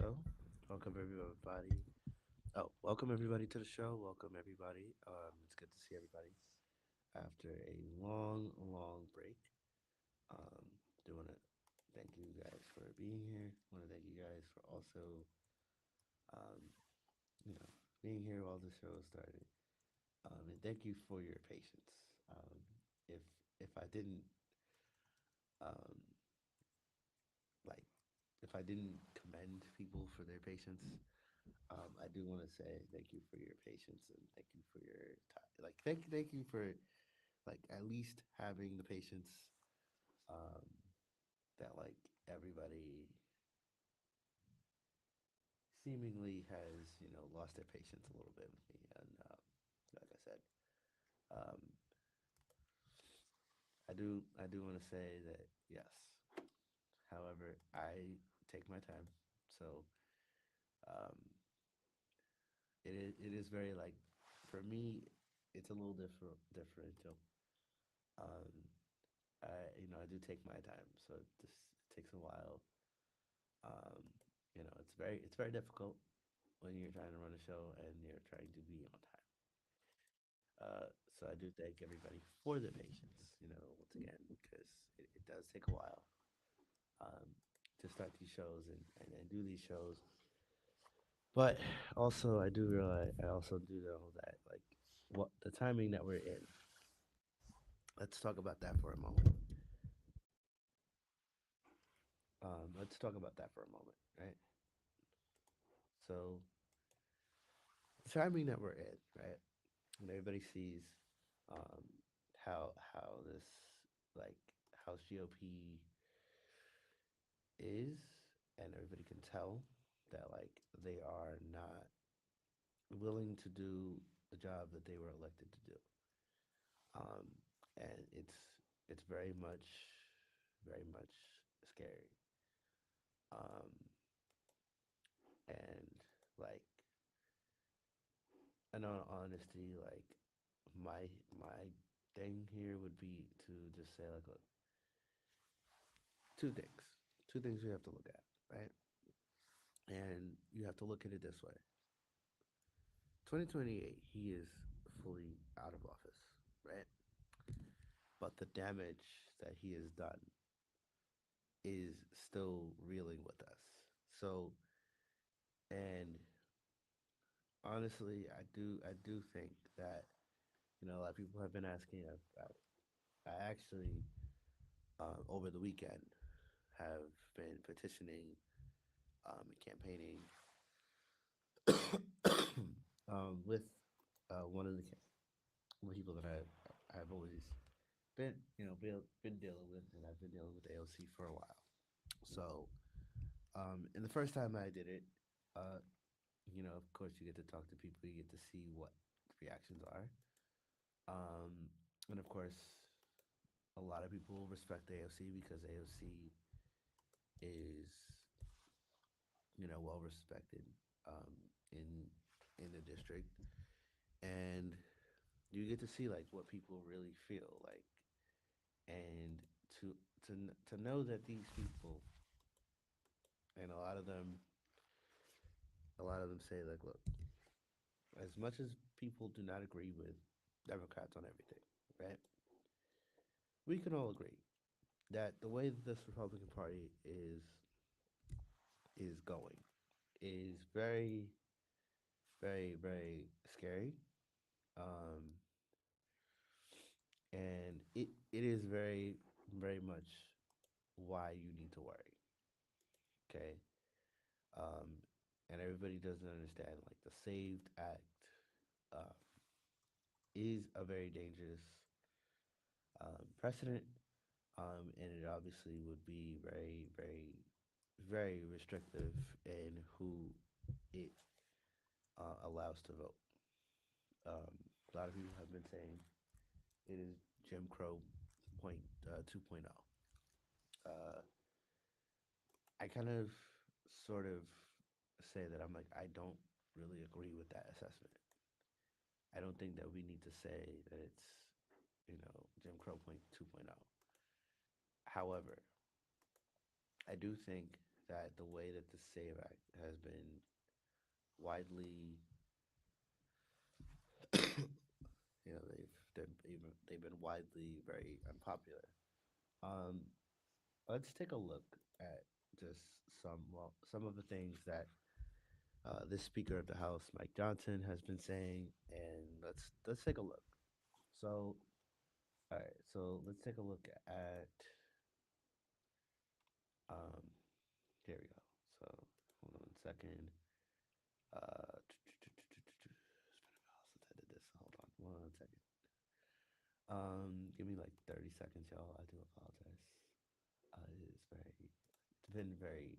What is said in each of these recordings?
show. Welcome everybody. Welcome everybody to the show. Welcome everybody. It's good to see everybody after a long, long break. Um, do want to thank you guys for being here. Want to thank you guys for also, um, you know, being here while the show started. And thank you for your patience. Um, if if I didn't um, like if I didn't commend people for their patience, I do want to say thank you for your patience and thank you for your time. Thank you for at least having the patience um, that everybody seemingly has lost their patience a little bit with me. And like I said, um, I do want to say that yes. However, I take my time, so um, it is very for me, it's a little differential. Um, I do take my time, so it takes a while. Um, it's very difficult when you're trying to run a show and you're trying to be on time. So I do thank everybody for the patience. Once again, because it does take a while um, to start these shows and do these shows. But also, I also do know that what the timing that we're in. Let's talk about that for a moment. Let's talk about that for a moment, right? So the timing that we're in, right? And everybody sees um, how this like how GOP is, and everybody can tell that they are not willing to do the job that they were elected to do, um, and it's very much scary, um, and like in all honesty, my my thing here would be to just say look, two things. Two things we have to look at, right? And you have to look at it this way. 2028, he is fully out of office, right? But the damage that he has done is still reeling with us. So, and honestly, I do think that a lot of people have been asking. I actually over the weekend have been petitioning and campaigning with one of the people that I've always been dealing with, and I've been dealing with AOC for a while. So, and the first time I did it, uh, of course, you get to talk to people, you get to see what reactions are, um, and of course, a lot of people respect AOC because AOC is well respected um, in the district, and you get to see what people really feel like, and to to know that these people, and a lot of them say look, as much as people do not agree with Democrats on everything, right? We can all agree that the way that this Republican Party is going is very, very, very scary. Um, and it is very, very much why you need to worry. Okay. Um, and everybody doesn't understand the Saved Act uh, is a very dangerous precedent, and it obviously would be very, very, very restrictive in who it allows to vote. A lot of people have been saying it is Jim Crow 2.0. Uh, I kind of sort of say that I don't really agree with that assessment. I don't think that we need to say that it's Jim Crow point 2.0. However, I do think that the way that the SAVE Act has widely, they've been widely very unpopular. Um, let's take a look at just some of the things that this Speaker of the House, Mike Johnson, has been saying, and let's take a look. So, all right, so let's take a look at um, here we go. So, hold on 1 second. It's been a while since I did this. Hold on 1 second. Give me like 30 seconds, y'all. I do apologize. It is very, it's been very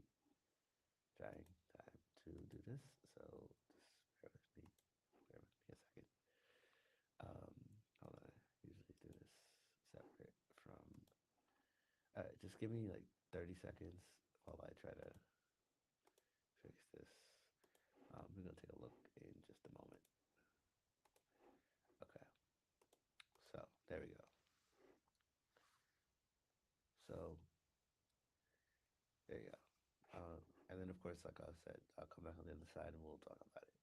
trying time to do this. So just bear with me. Bear with me a second. Um, hold on. I usually do this separate from. Just give me like 30 seconds while I try to fix this. We're gonna take a look in just a moment. Okay. So there we go. So there you go. And then of course, like I said, I'll come back on the other side and we'll talk about it.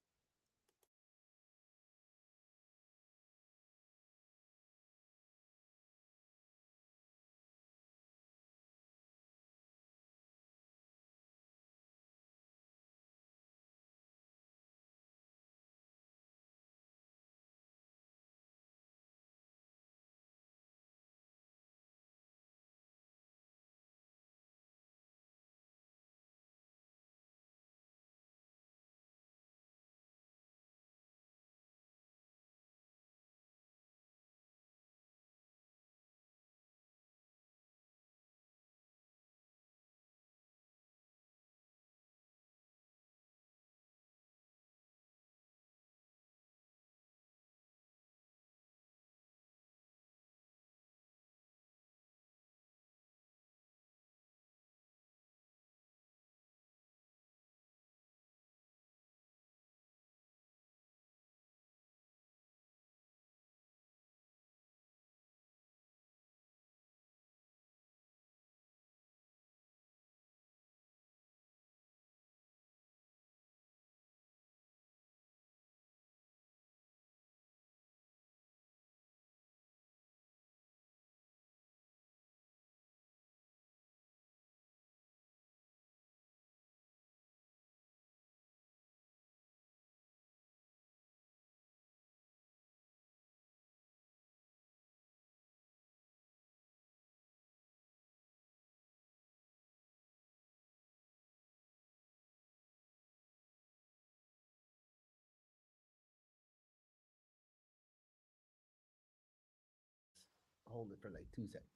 Hold it for like 2 seconds.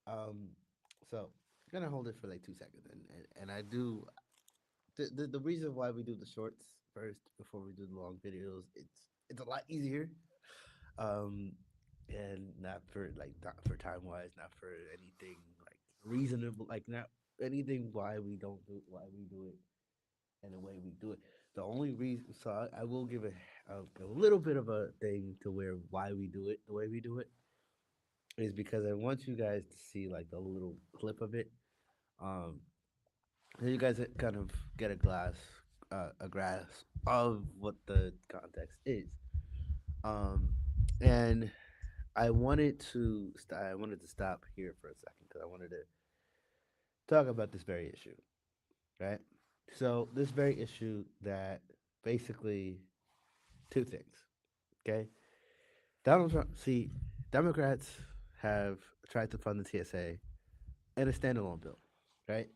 Um, so I'm gonna hold it for like 2 seconds, and I do the reason why we do the shorts first before we do the long videos. It's a lot easier. Um, and not for not for time wise, not for anything like reasonable, like not anything why we do it and the way we do it. The only reason, so I will give a little bit of a thing to where why we do it the way we do it is because I want you guys to see like a little clip of it. Um, so you guys kind of get a grasp of what the context is. Um, and I wanted to stop here for a second because I wanted to talk about this very issue, right? So this very issue that basically two things, okay? Donald Trump, see, Democrats have tried to fund the TSA in a standalone bill, right?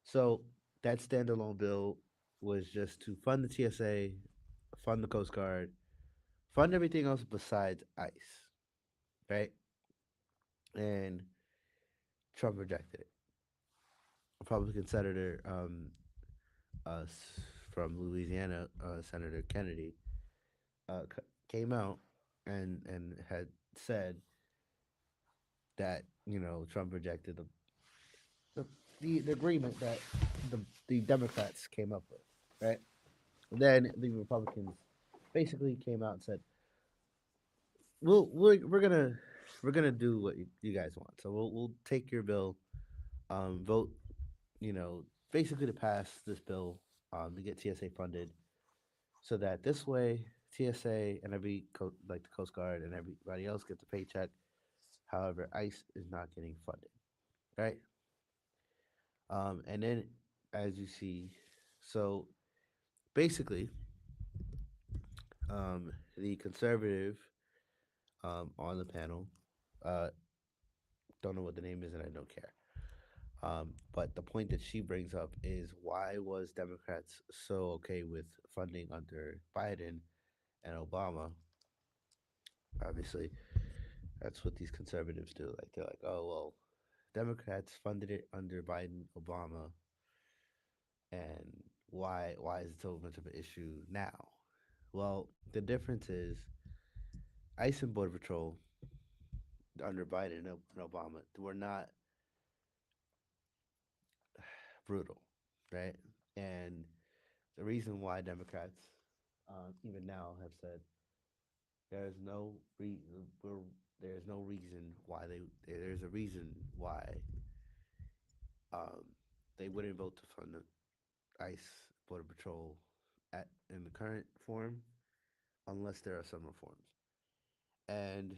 So that standalone bill was just to fund the TSA, fund the Coast Guard, fund everything else besides ICE, right? And Trump rejected it. Republican Senator from Louisiana, Senator Kennedy, came out and had said that Trump rejected the, the agreement that the Democrats came up with, right? Then the Republicans basically came out and said, we're gonna do what you guys want. So we'll take your bill, vote, basically to pass this bill to get TSA funded. so that this way TSA and like the Coast Guard and everybody else gets a paycheck. However, ICE is not getting funded, right? And then as you see, so basically, the conservative on the panel, uh, don't know what the name is and I don't care. But the point that she brings up is why was Democrats so okay with funding under Biden and Obama? Obviously, that's what these conservatives do. Like they're like, oh well, Democrats funded it under Biden, Obama, and why is it so much of an issue now? Well, the difference is ICE and Border Patrol under Biden and Obama were not brutal, right? And the reason why Democrats, even now, have said there's no there's no reason why there's a reason why um, they wouldn't vote to fund the ICE Border Patrol in the current form unless there are some reforms. And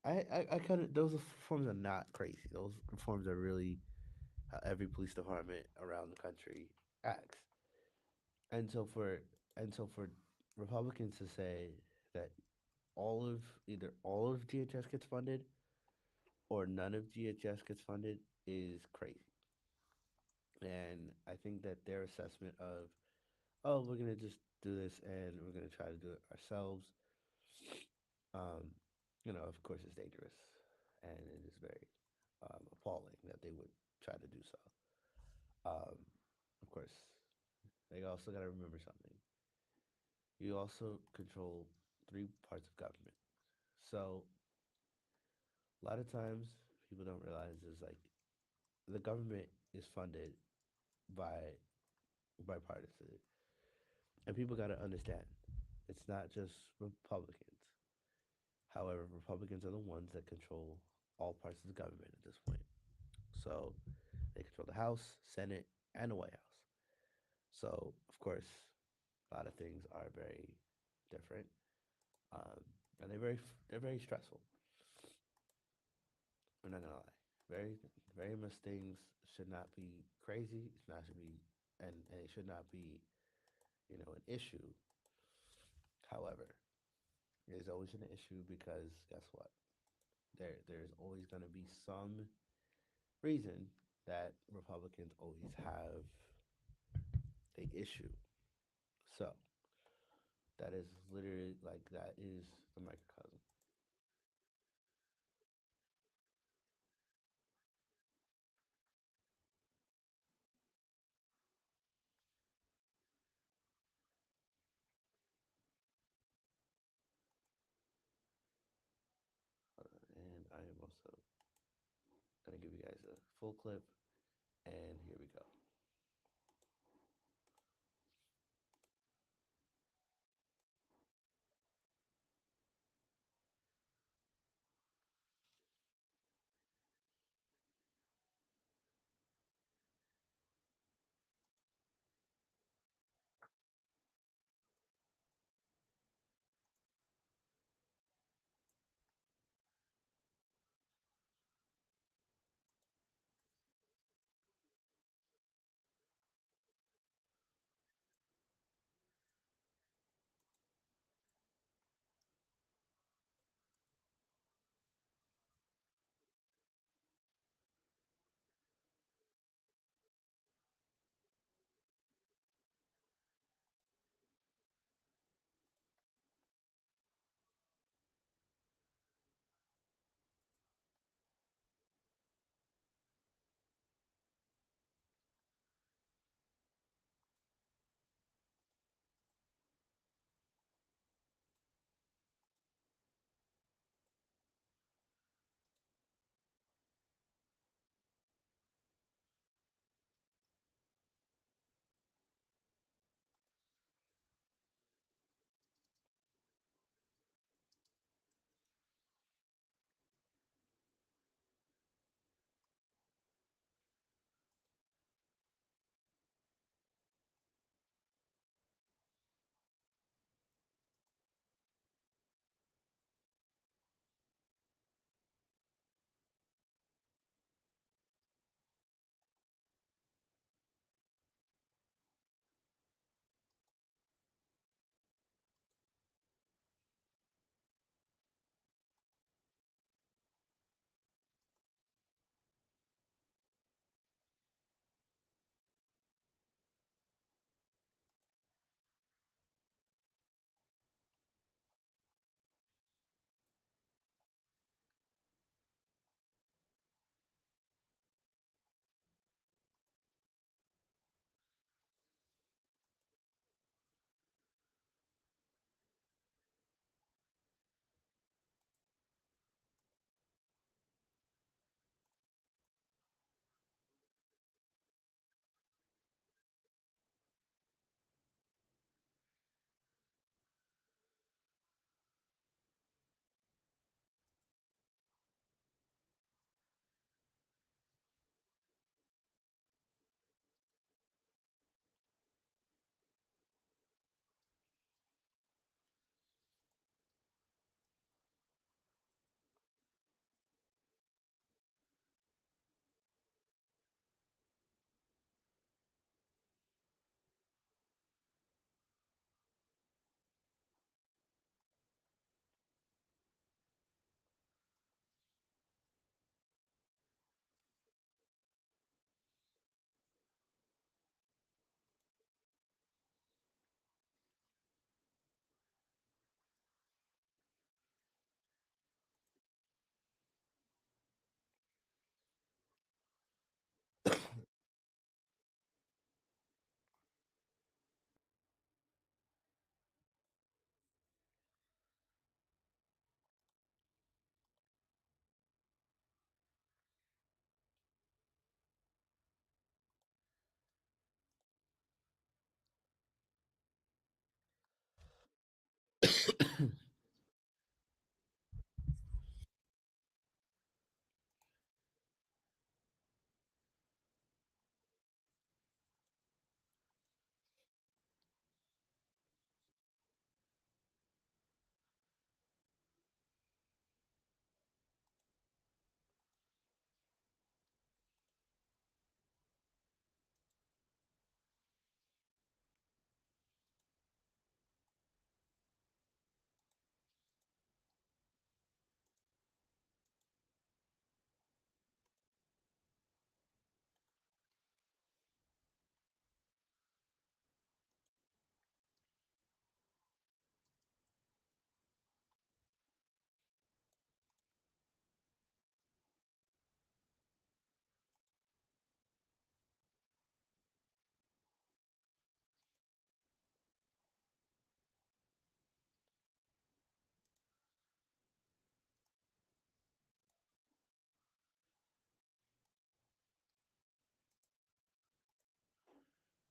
I kind of those reforms are not crazy. Those reforms are really how every police department around the country acts. And so for for Republicans to say that either all of GHS gets funded or none of GHS gets funded is crazy. And I think that their assessment of, oh, we're gonna just do this and we're gonna try to do it ourselves, um, of course, it's dangerous, and it is very appalling that they would try to do so. Of course, they also got to remember something. You also control three parts of government. So a lot of times people don't realize is like the government is funded by bipartisan, and people got to understand it's not just Republicans. However, Republicans are the ones that control all parts of the government at this point. So they control the House, Senate, and the White House. So of course, a lot of things are very different, um, and they're very stressful. I'm not gonna lie. Very much things should not be crazy. It's not should be and it should not be, an issue. However, there's always an issue because guess what? There's always gonna be some reason that Republicans always have a issue. So that is literally like that is the microcosm. And I am also gonna give you guys a full clip, and here we go.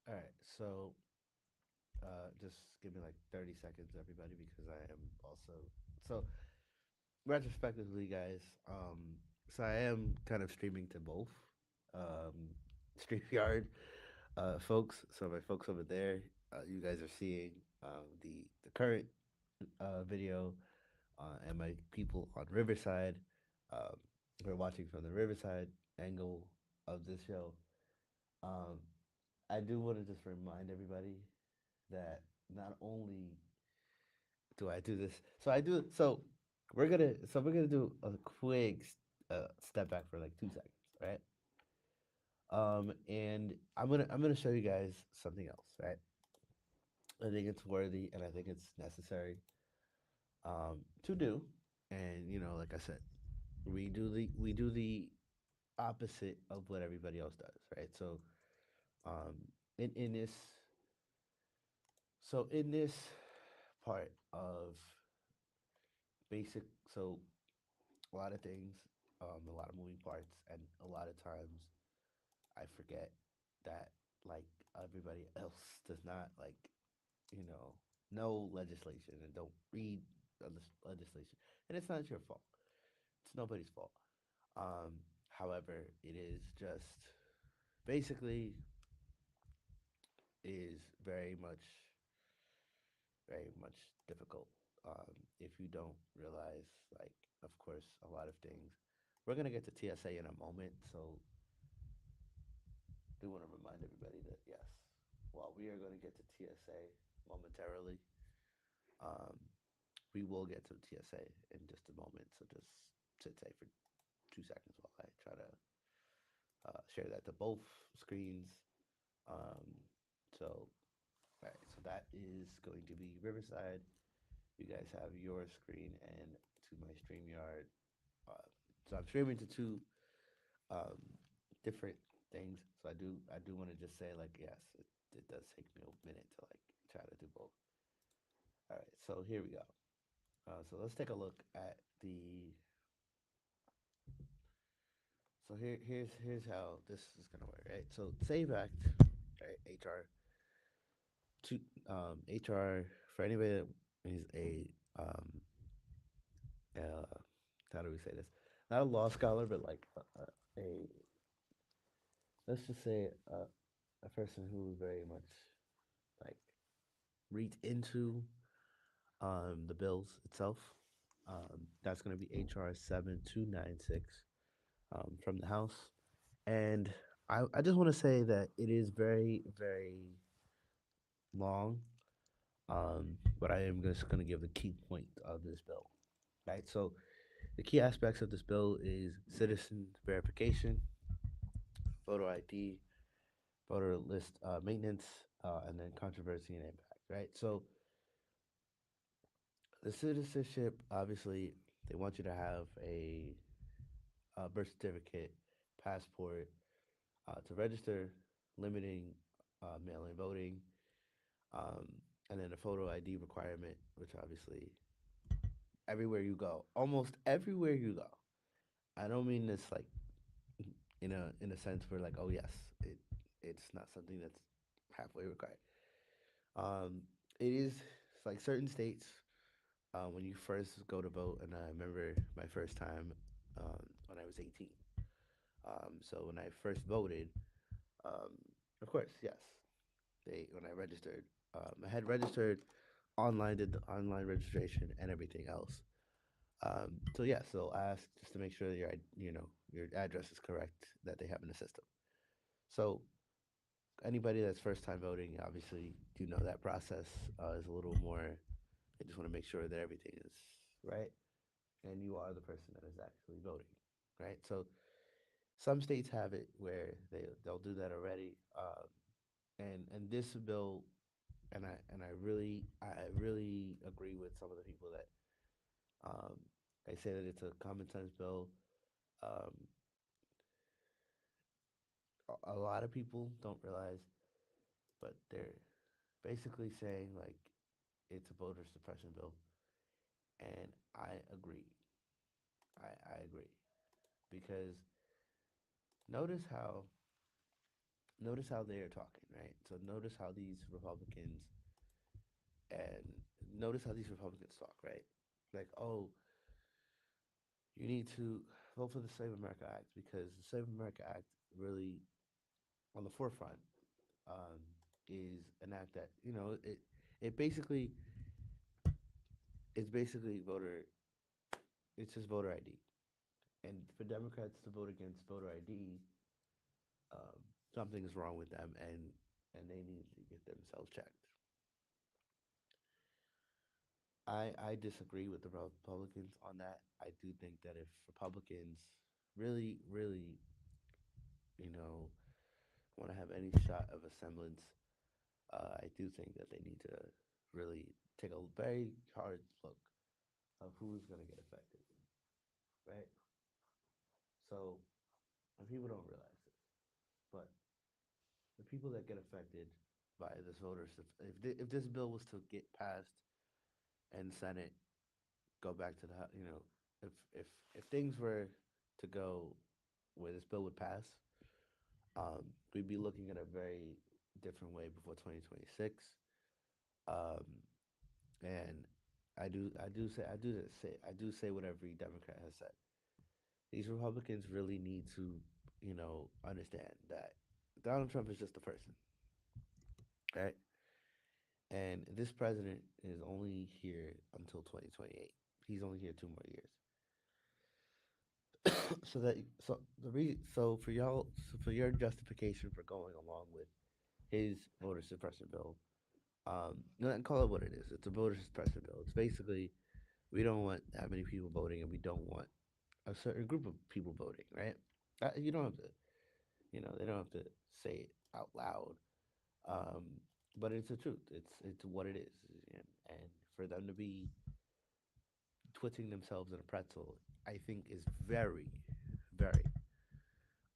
All right, so just give me like 30 seconds, everybody, because I am also so retrospectively, guys. So I am kind of streaming to both StreamYard folks. So my folks over there, you guys are seeing the current video, and my people on Riverside. Um, we're watching from the Riverside angle of this show. Um, I do want to just remind everybody that not only do I do this, so I do so we're gonna do a quick step back for like 2 seconds, right? And I'm gonna show you guys something else, right? I think it's worthy and I think it's necessary to do, and like I said, we do the opposite of what everybody else does, right? So um, in this in this part of basic, so a lot of things, a lot of moving parts, and a lot of times I forget that like everybody else does not you know know legislation and don't read legislation, and it's not your fault. It's nobody's fault. However, it is just basically is very much difficult if you don't realize, like, of course, a lot of things. We're gonna get to TSA in a moment, so do want to remind everybody that yes, while we are going to get to TSA momentarily, um, we will get to TSA in just a moment. So just sit tight for 2 seconds while I try to share that to both screens. Um, so, all right, so that is going to be Riverside. You guys have your screen and to my StreamYard. Uh, so I'm streaming to two um, different things. So I do want to just say like yes, it does take me a minute to like try to do both. All right, so here we go. So let's take a look at the. So here's how this is gonna work, right? So Save Act, right? HR for anybody that is a uh, how do we say this? Not a law scholar, but like a let's just say a person who very much like reads into the bills itself. That's going to be HR 7296 from the House. And I just want to say that it is very, very long, but I am just going to give the key point of this bill. Right? So, the key aspects of this bill is citizen verification, photo ID, voter list maintenance, and then controversy and impact. Right? So, the citizenship, obviously, they want you to have a birth certificate, passport, to register, limiting mail-in voting, um, and then a photo ID requirement, which obviously everywhere you go, almost everywhere you go. I don't mean this like in a sense where like, oh yes, it's not something that's halfway required. Um, it is like certain states. when you first go to vote, and I remember my first time when I was 18. So when I first voted, um, of course, yes, they when I registered, I had registered online, did the online registration and everything else. So yeah, so I asked just to make sure that your address is correct that they have in the system. So anybody that's first time voting, obviously, do know that process is a little more. They just want to make sure that everything is right, and you are the person that is actually voting, right? So some states have it where they'll do that already, and this bill, and I really agree with some of the people that um, they say that it's a common sense bill. Um, a lot of people don't realize, but they're basically saying like it's a voter suppression bill, and I agree. I agree because notice how notice how they are talking, right? So notice how these Republicans and notice how these Republicans talk, right? Like, oh, you need to vote for the Save America Act because the Save America Act really on the forefront um, is an act that it basically it's basically voter it's just voter ID. And for Democrats to vote against voter ID, um, something is wrong with them, and they need to get themselves checked. I disagree with the Republicans on that. I do think that if Republicans really, really, you know, want to have any shot of a semblance, I do think that they need to really take a very hard look of who's going to get affected, right? So, and people don't realize this, but the people that get affected by this voter, if this bill was to get passed and Senate go back to if if if things were to go where this bill would pass, we'd be looking at a very different way before 2026. Um, and I do say what every Democrat has said. These Republicans really need to, understand that Donald Trump is just a person, right? And this president is only here until 2028. He's only here 2 more years. so that so the re so for y'all so for your justification for going along with his voter suppression bill, no, call it what it is. It's a voter suppression bill. It's basically we don't want that many people voting, and we don't want a certain group of people voting, right? You don't have to, they don't have to say it out loud, um, but it's the truth. It's what it is, and for them to be twisting themselves in a pretzel, I think is very, very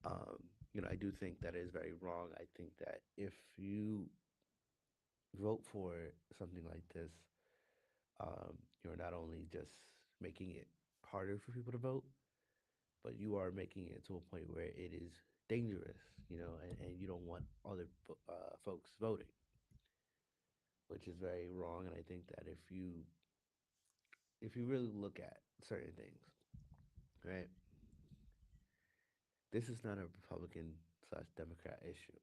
Um, I do think that is very wrong. I think that if you vote for something like this, you're not only just making it harder for people to vote, but you are making it to a point where it is dangerous, and you don't want other folks voting, which is very wrong. And I think that if you really look at certain things, right, this is not a Republican slash Democrat issue.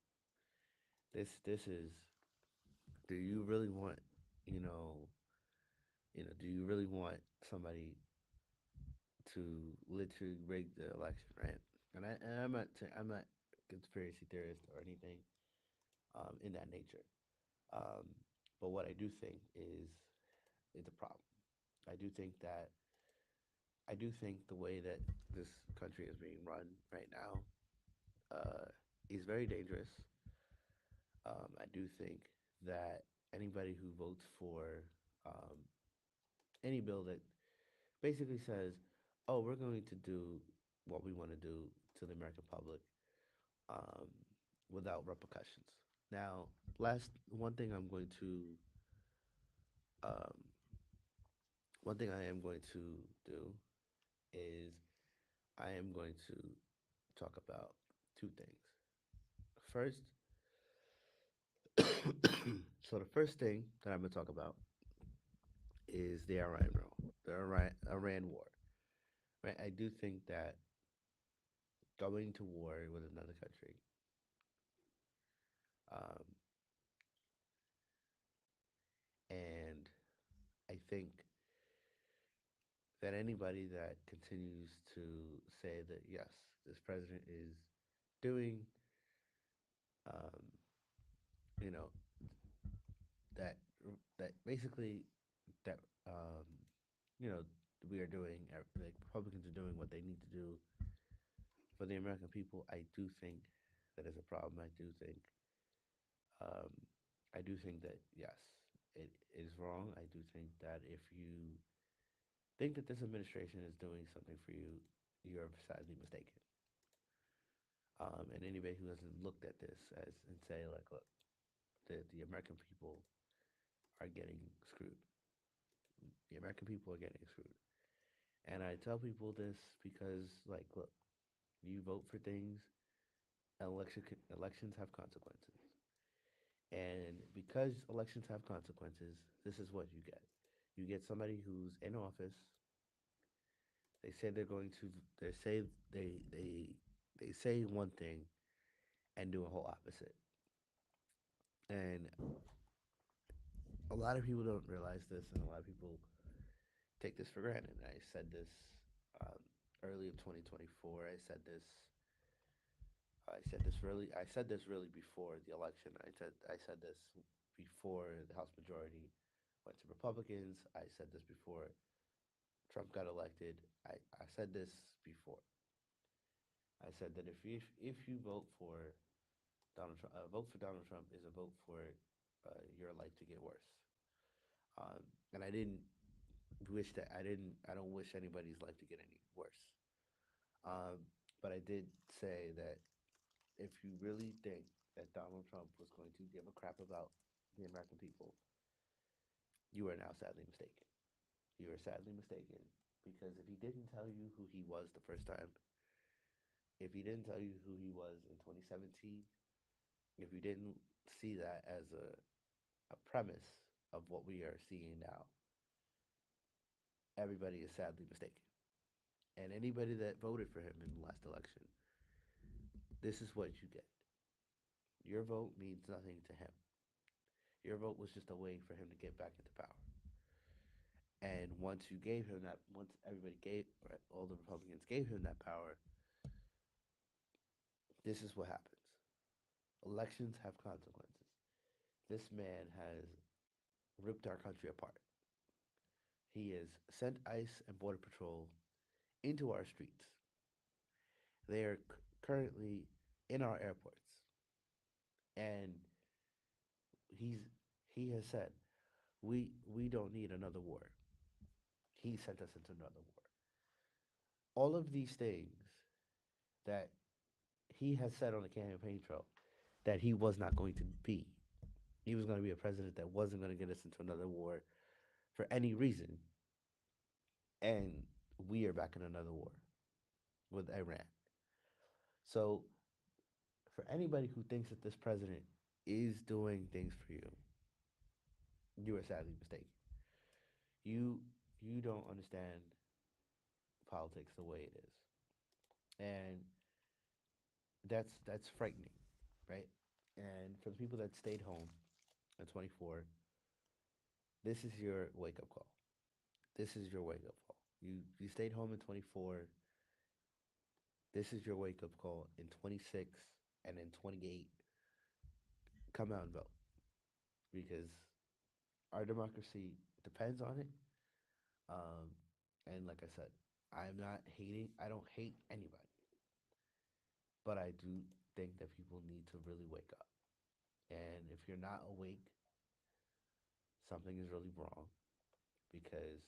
This is, do you really want, you know, do you really want somebody to literally rig the election, right? And I'm not a conspiracy theorist or anything in that nature. Um, but what I do think is a problem. I do think that I do think the way that this country is being run right now is very dangerous. I do think that anybody who votes for um, any bill that basically says, "Oh, we're going to do what we want to do to the American public um, without repercussions." Now, last um, one thing I am going to do is I am going to talk about two things. First, so the first thing that I'm going to talk about is the Iran war. Right? I do think that going to war with another country, um, and I think that anybody that continues to say that yes, this president is doing, um, you know, that that basically that you know we are doing, like Republicans are doing what they need to do for the American people. I do think that is a problem. Um, I do think that yes, it is wrong. I do think that if you think that this administration is doing something for you, you're sadly mistaken. And anybody who hasn't looked at this as and say like, look, the American people are getting screwed. The American people are getting screwed. And I tell people this because, like, look, you vote for things, elections have consequences. And because elections have consequences, this is what you get. You get somebody who's in office. They say they're going to. They say they say one thing and do a whole opposite. And a lot of people don't realize this, and a lot of people take this for granted. And I said this um, early of 2024. I said this really before the election. I said this before the House majority went to Republicans. I said this before Trump got elected. I said this before. I said that if you vote for Donald Trump, a vote for Donald Trump is a vote for your life to get worse. Um, and I didn't wish that I don't wish anybody's life to get any worse. Um, but I did say that if you really think that Donald Trump was going to give a crap about the American people, you are now sadly mistaken. You are sadly mistaken because if he didn't tell you who he was the first time, if he didn't tell you who he was in 2017, if you didn't see that as a premise of what we are seeing now, everybody is sadly mistaken. And anybody that voted for him in the last election, this is what you get. Your vote means nothing to him. Your vote was just a way for him to get back into power. And once everybody gave, right, all the Republicans gave him that power, this is what happens. Elections have consequences. This man has ripped our country apart. He has sent ICE and Border Patrol into our streets. They are currently in our airports. And he's he has said, we don't need another war. He sent us into another war. All of these things that he has said on the campaign trail that he was not going to be. He was going to be a president that wasn't going to get us into another war for any reason. And we are back in another war with Iran. So, for anybody who thinks that this president is doing things for you, you are sadly mistaken. You you don't understand politics the way it is, and that's frightening, right? And for the people that stayed home at 24, this is your wake up call. This is your wake up call. You stayed home in 24. This is your wake up call in 26 and in 28. Come out and vote because our democracy depends on it. Um, and like I said, I'm not hating. I don't hate anybody, but I do think that people need to really wake up. And if you're not awake, something is really wrong because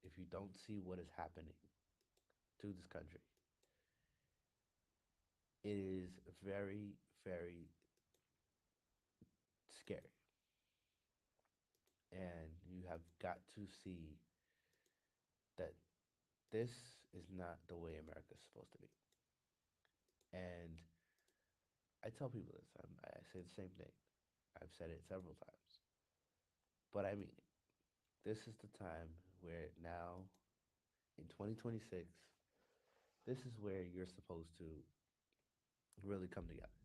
if you don't see what is happening to this country, it is very, very scary. And you have got to see that this is not the way America is supposed to be. And I tell people this. I say the same thing. I've said it several times, but I mean it. this is the time where now in 2026, this is where you're supposed to really come together,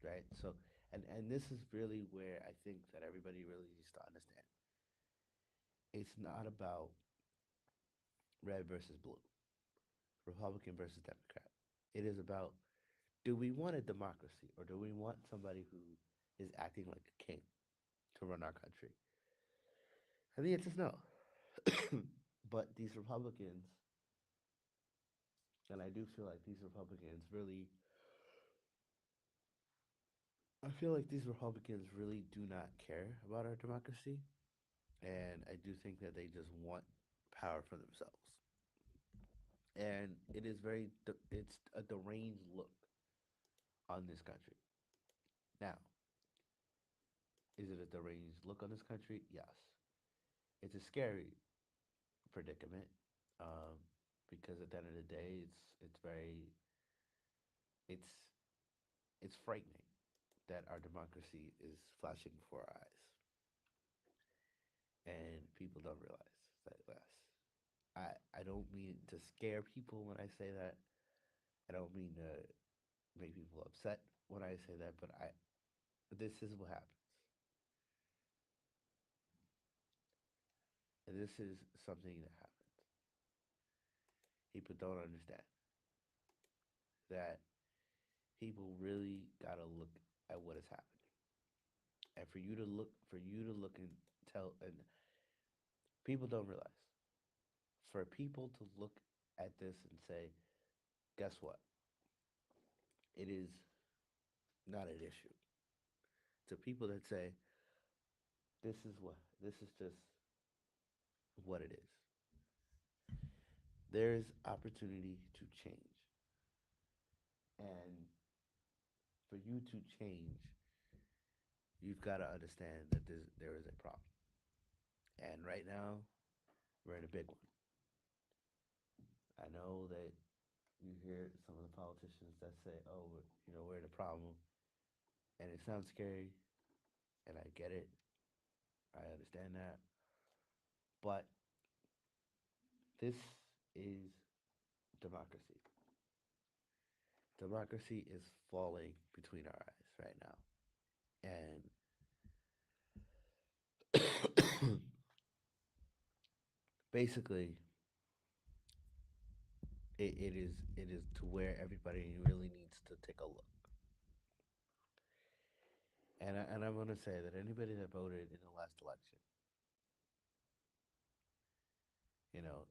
right? So, and this is really where I think that everybody really needs to understand. It's not about red versus blue, Republican versus Democrat. It is about, do we want a democracy or do we want somebody who is acting like a king to run our country? And the answer is no. But these Republicans, and I do feel like these Republicans really, I feel like these Republicans really do not care about our democracy. And I do think that they just want power for themselves. And it is it's a deranged look on this country. Now, is it a deranged look on this country? Yes. It's a scary predicament, um, because at the end of the day, it's very it's it's frightening that our democracy is flashing before our eyes, and people don't realize that. Yes, I don't mean to scare people when I say that. I don't mean to make people upset when I say that, but I this is what happens. And this is something that happens. People don't understand that people really gotta look at what is happening, and for you to look and tell, and people don't realize, for people to look at this and say, guess what? It is not an issue. To people that say, this is just what it is. There is opportunity to change. And for you to change, you've got to understand that there is a problem. And right now, we're in a big one. I know that you hear some of the politicians that say, "Oh, we're in a problem," and it sounds scary, and I get it. I understand that, but this is democracy. Democracy is falling between our eyes right now, and basically, it is to where everybody really needs to take a look. And I'm gonna say that anybody that voted in the last election, you know,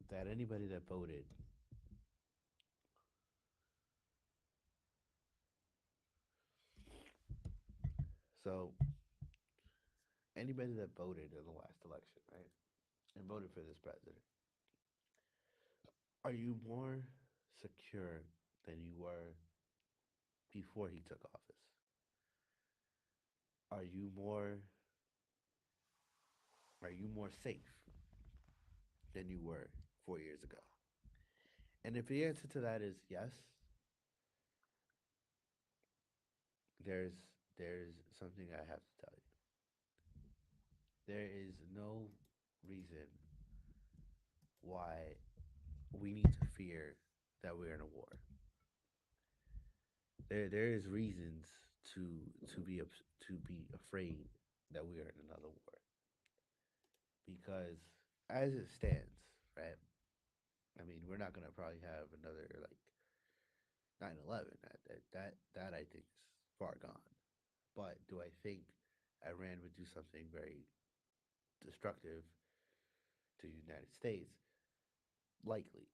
that anybody that voted, so anybody that voted in the last election, right, and voted for this president, are you more secure than you were before he took office? Are you more are you more safe than you were 4 years ago? And if the answer to that is yes, there's there's something I have to tell you. There is no reason why we need to fear that we're in a war. There is reasons to to be afraid that we are in another war, because as it stands, right? I mean, we're not gonna probably have another like 9/11. That I think is far gone. But do I think Iran would do something very destructive to the United States? Likely,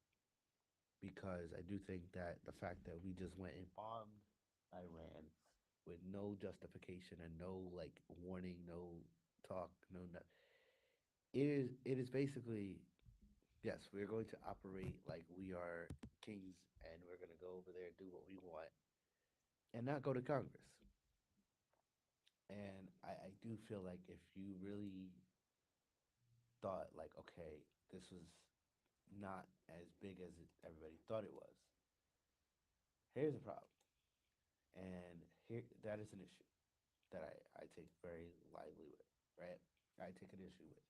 because I do think that the fact that we just went and bombed Iran with no justification and no like warning, no talk, no, it is basically, yes, we're going to operate like we are kings, and we're going to go over there and do what we want and not go to Congress. And I do feel like if you really thought like, okay, this was not as big as everybody thought it was, here's a problem. And here, that is an issue that I take very lightly with, right? I take an issue with.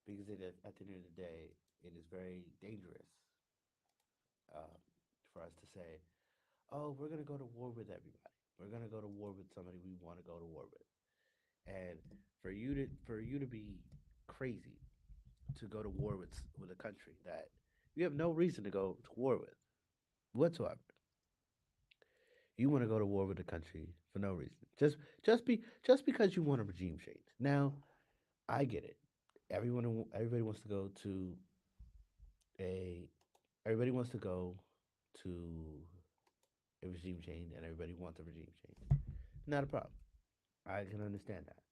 because at the end of the day, it is very dangerous um, for us to say, "Oh, we're gonna go to war with everybody. We're gonna go to war with somebody we want to go to war with." And for you to be crazy to go to war with a country that you have no reason to go to war with whatsoever. You want to go to war with a country for no reason. Just because you want a regime change. Now, I get it. Everybody wants to go to a everybody wants to go to a regime change, and everybody wants a regime change. Not a problem. I can understand that.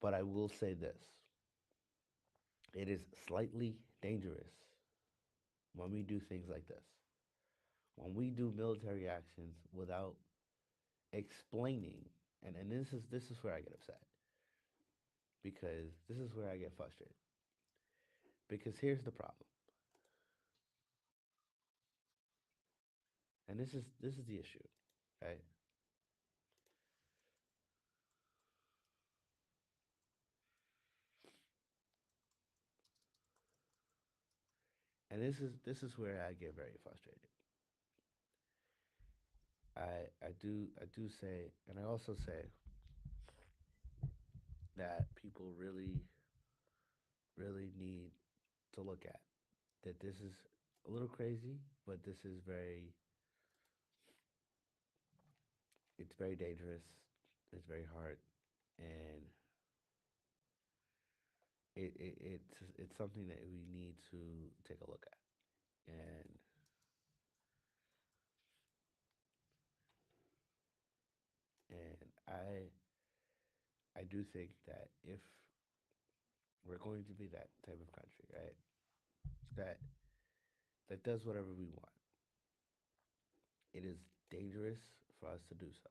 But I will say this: it is slightly dangerous when we do things like this. When we do military actions without explaining, and this is where I get upset, because this is where I get frustrated. Because here's the problem, and this is the issue, right? And this is where I get very frustrated. I do say, and I also say that people really need to look at that. This is a little crazy, but this is it's very dangerous. It's very hard, and it's something that we need to take a look at. And I do think that if we're going to be that type of country, right, that that does whatever we want, it is dangerous for us to do so,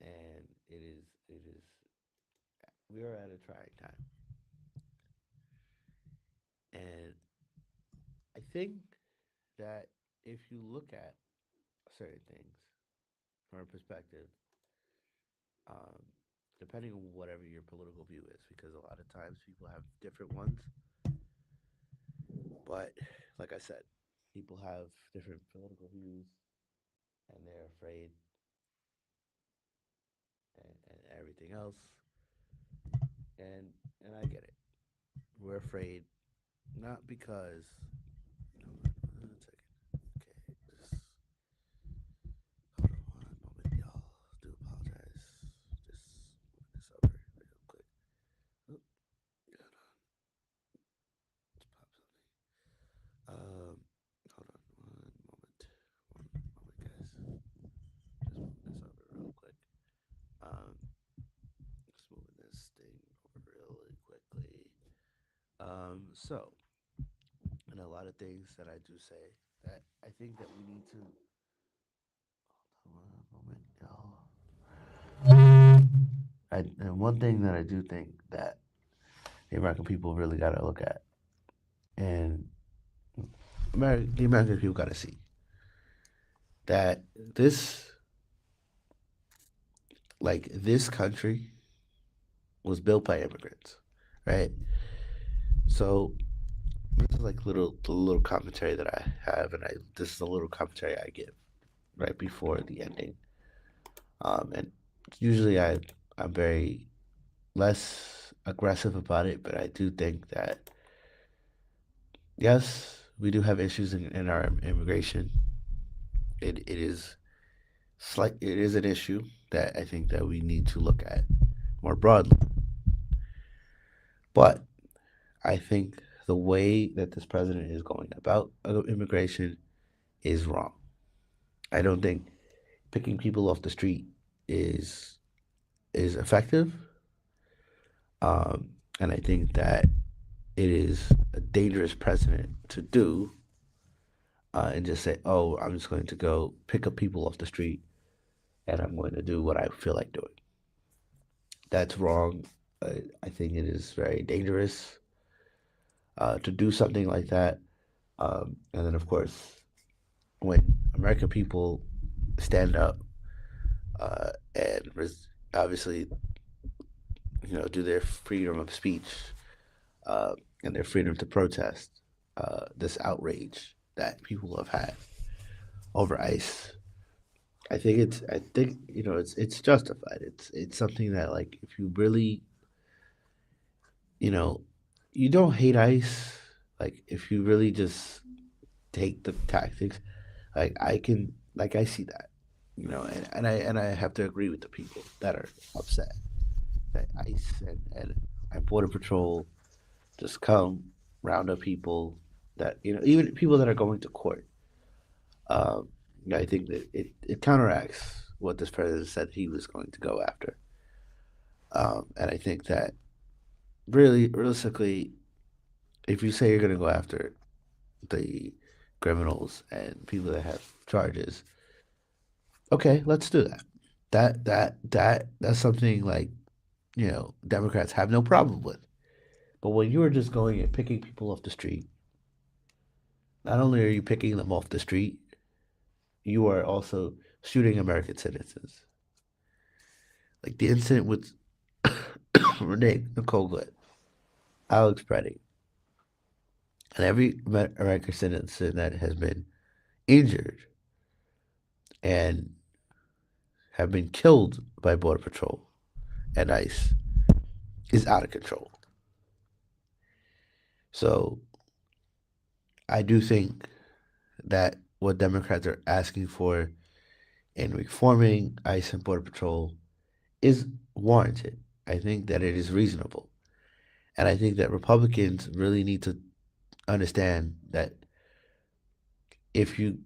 and it is we are at a trying time, and I think that if you look at certain things from a perspective, um, depending on whatever your political view is, because a lot of times people have different ones, but like I said, people have different political views, and they're afraid, and everything else, and and I get it. We're afraid not because. Hold on one second. Okay, just hold on one moment, y'all. Do apologize. Just moving this over real quick. Oh, hold on. Let's pop something. Hold on one moment. One moment, guys. Just moving this over real quick. Um, just moving this thing over really quickly. So, and a lot of things that I do say that I think that we need to. Hold on one moment, y'all. And one thing that I do think that the American people really got to look at, and the American people got to see that this, like this country, was built by immigrants, right? So this is like the little commentary that I have, and I this is a little commentary I give right before the ending. And usually I'm very less aggressive about it, but I do think that yes, we do have issues in our immigration. It is it is an issue that I think that we need to look at more broadly. But I think the way that this president is going about immigration is wrong. I don't think picking people off the street is is effective, and I think that it is a dangerous precedent to do, and just say, "Oh, I'm just going to go pick up people off the street and I'm going to do what I feel like doing." That's wrong. I think it is very dangerous to do something like that. And then, of course, when American people stand up and obviously do their freedom of speech uh, and their freedom to protest this outrage that people have had over ICE. I think it's justified. It's something that, like, if you really you know you don't hate ICE, like if you really just take the tactics, like I see that, and I have to agree with the people that are upset that ICE and Border Patrol just come round up people that even people that are going to court. Um, I think that it counteracts what this president said he was going to go after, and I think that really realistically, if you say you're going to go after the criminals and people that have charges, okay, let's do that. That's something like Democrats have no problem with. But when you are just going and picking people off the street, not only are you picking them off the street, you are also shooting American citizens. Like the incident with Renee Nicole Good, Alex Preddy, and every American citizen that has been injured and have been killed by Border Patrol and ICE is out of control. So I do think that what Democrats are asking for in reforming ICE and Border Patrol is warranted. I think that it is reasonable. And I think that Republicans really need to understand that if you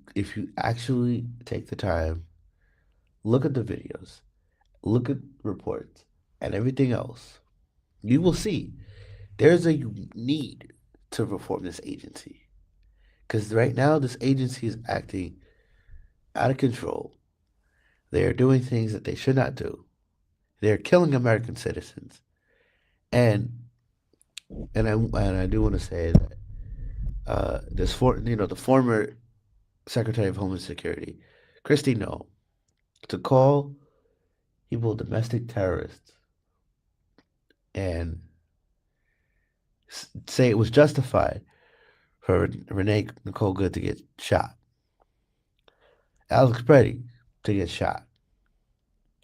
actually take the time, look at the videos, look at reports, and everything else, you will see there's a need to reform this agency. Because right now, this agency is acting out of control. They are doing things that they should not do. They are killing American citizens. And and I do want to say that the former Secretary of Homeland Security, Christy No, to call people domestic terrorists and say it was justified for Renee Nicole Good to get shot, Alex Preddy to get shot.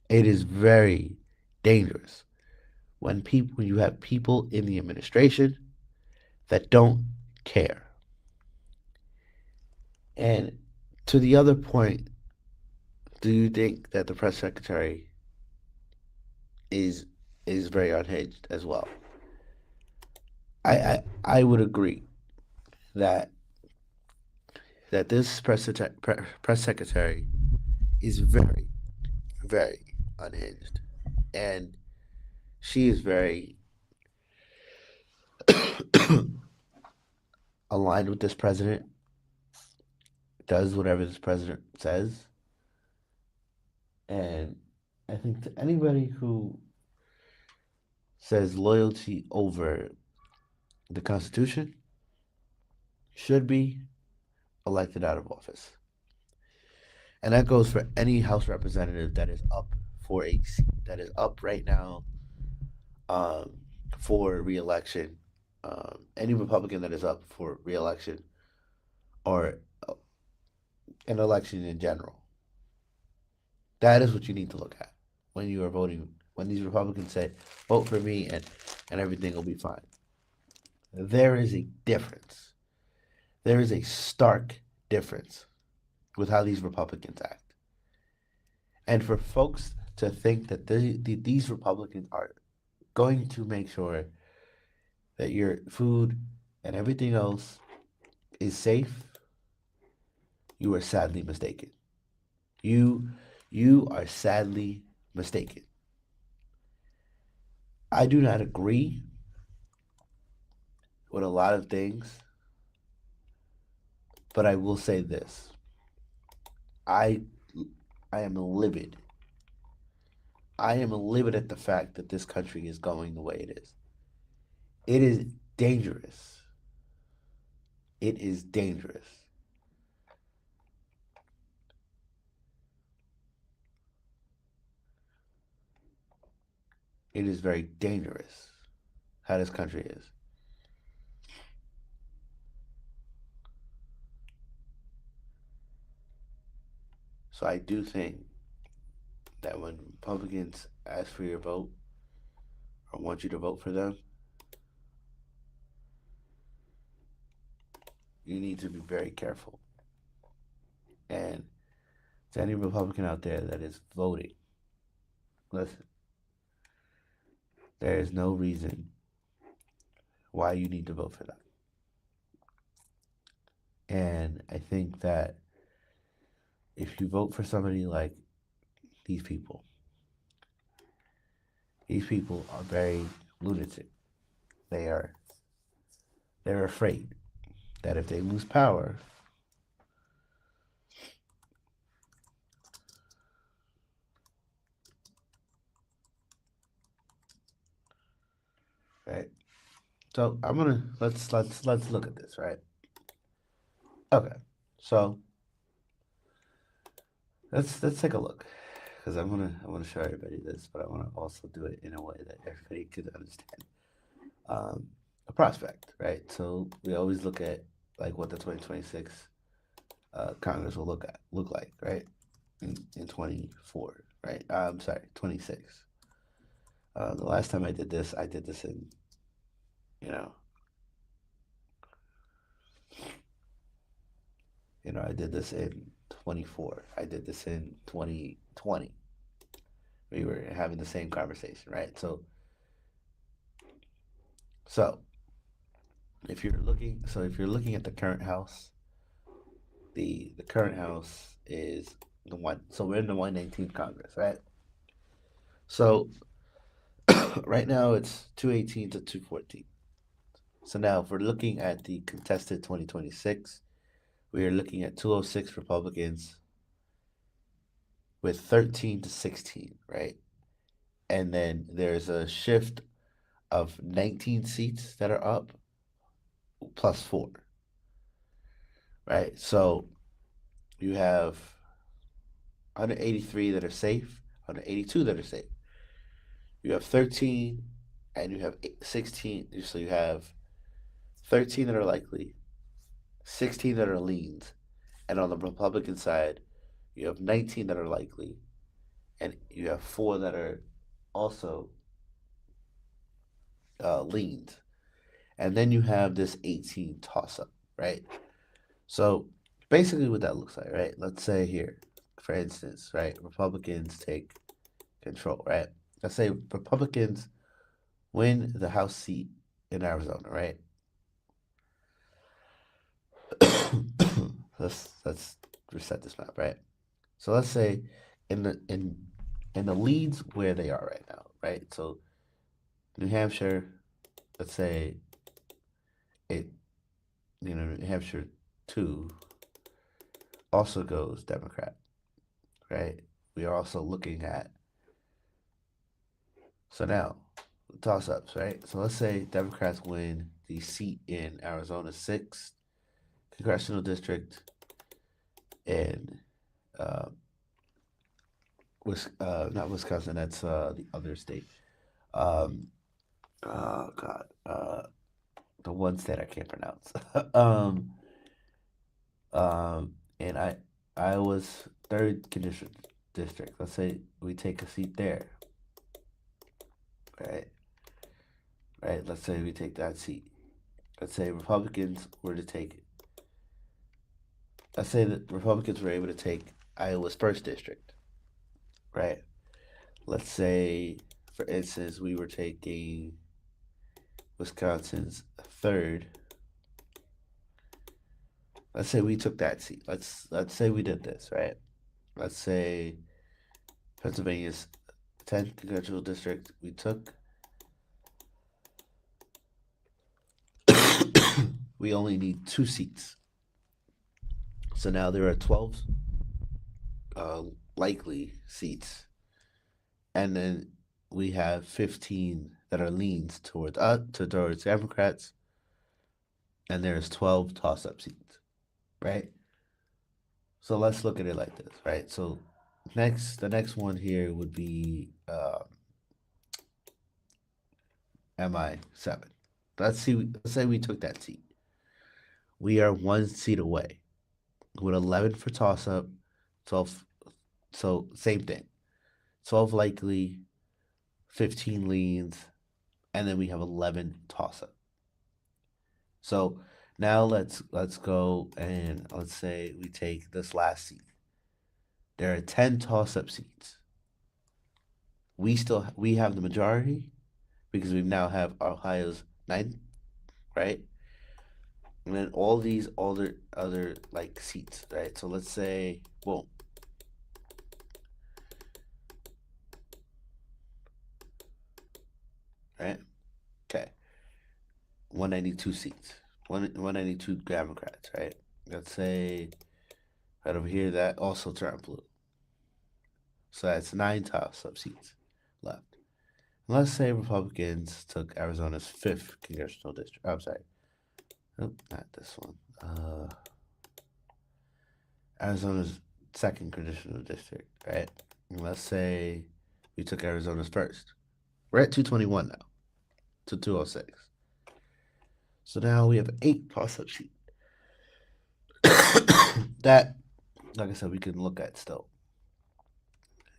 It is very dangerous when you have people in the administration that don't care. And to the other point, do you think that the press secretary is is very unhinged as well? I would agree that this press secretary is very very unhinged, and she is very aligned with this president, does whatever this president says, and I think to anybody who says loyalty over the Constitution should be elected out of office. And that goes for any House representative that is up for a seat, that is up right now um, for reelection. Any Republican that is up for reelection or an election in general. That is what you need to look at when you are voting. When these Republicans say, vote for me and everything will be fine. There is a difference. There is a stark difference with how these Republicans act. And for folks to think that these Republicans are going to make sure that your food and everything else is safe, you are sadly mistaken. You you are sadly mistaken. I do not agree with a lot of things, but I will say this. I I am livid. I am livid at the fact that this country is going the way it is. It is dangerous. It is dangerous. it is very dangerous how this country is. So I do think that when Republicans ask for your vote or want you to vote for them, you need to be very careful. And to any Republican out there that is voting, listen, there is no reason why you need to vote for them. And I think that if you vote for somebody like these people, these people are very lunatic. They are they're afraid that if they lose power, right? So I'm gonna let's look at this, right? Okay. So let's take a look because I want to show everybody this, but I want to also do it in a way that everybody could understand. Um, a prospect, right? So we always look at like what the 2026 Congress will look like, right? In 24, right? I'm sorry, 26. The last time I did this in, you know, I did this in 24. I did this in 2020. We were having the same conversation, right? So if you're looking at the current house, the current house is the one. So we're in the 119th Congress, right? So right now it's 218 to 214. So now if we're looking at the contested 2026, we are looking at 206 Republicans with 13 to 16, right? And then there's a shift of 19 seats that are up plus four, right? So you have 183 that are safe, 182 that are safe. You have 13 and you have 16. So you have 13 that are likely, 16 that are leans. And on the Republican side, you have 19 that are likely, and you have four that are also leans. And then you have this 18 toss up, right? So basically, what that looks like, right? Let's say here, for instance, right? Republicans take control, right? Let's say Republicans win the House seat in Arizona, right? let's reset this map, right? So let's say in the in the leads where they are right now, right? So New Hampshire, let's say it, New Hampshire two also goes Democrat, right? We are also looking at so now toss ups, right? So let's say Democrats win the seat in Arizona sixth congressional district in uh, not Wisconsin. That's the other state. Um, oh God, the one state I can't pronounce. um, and I was third condition district. Let's say we take a seat there, right? Right. Let's say we take that seat. Let's say Republicans were to take. Let's say that Republicans were able to take Iowa's first district, right? Let's say, for instance, we were taking Wisconsin's third. Let's say we took that seat. Let's say we did this, right? Let's say Pennsylvania's 10th congressional district we took. We only need two seats. So now there are 12 uh, likely seats. And then we have 15 that are leans towards Democrats, and there's 12 toss-up seats, right? So let's look at it like this, right? So the next one here would be MI 7. Let's see. Let's say we took that seat. We are one seat away with 11 for toss up, 12. So same thing. 12 likely, 15 leans, and then we have 11 toss up. So now let's go and let's say we take this last seat. There are 10 toss up seats. We have the majority because we now have Ohio's ninth, right? And then all these other like seats, right? So let's say, boom, right? Okay, 192 seats, 192 Democrats, right? Let's say right over here that also turned blue, so that's nine top sub seats left. And let's say Republicans took Arizona's fifth congressional district. I'm sorry, nope, not this one. Arizona's second congressional district, right? And let's say we took Arizona's first. We're at 221 now to 206. So now we have eight toss-up sheet that, like I said, we can look at still.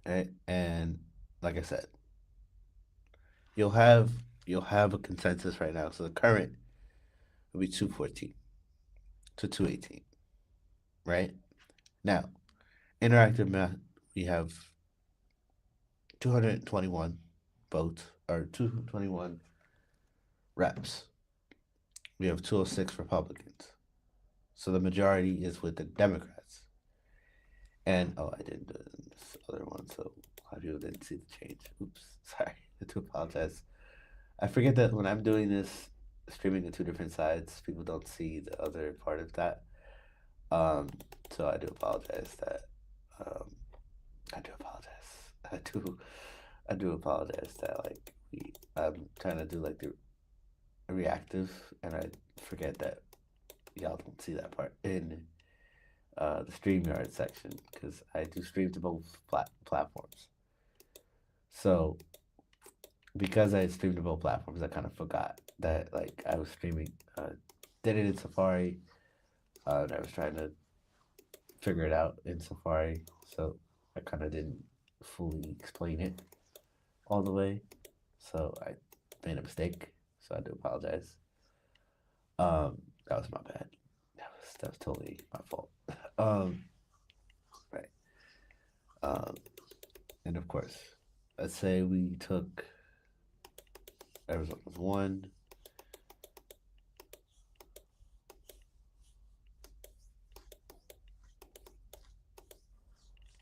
Right? And like I said, you'll have you'll have a consensus right now. So the current will be 214 to 218. Right? Now, interactive math, we have 221 votes or 221 reps. We have 206 Republicans. So the majority is with the Democrats. And oh, I didn't do this other one, so a lot of people didn't see the change. Oops, sorry. I do apologize. I forget that when I'm doing this, streaming to two different sides, people don't see the other part of that. Um, so I do apologize that. Um, I do apologize. I do. I do apologize that I'm trying to do like the reactive, and I forget that y'all don't see that part in the StreamYard section because I do stream to both platforms. So because I streamed to both platforms, I kind of forgot that like I was streaming. Did it in Safari, and I was trying to figure it out in Safari, so I kind of didn't fully explain it all the way. So I made a mistake. So I do apologize. That was my bad. That was totally my fault. Um, right. Um, and of course, let's say we took Arizona's one.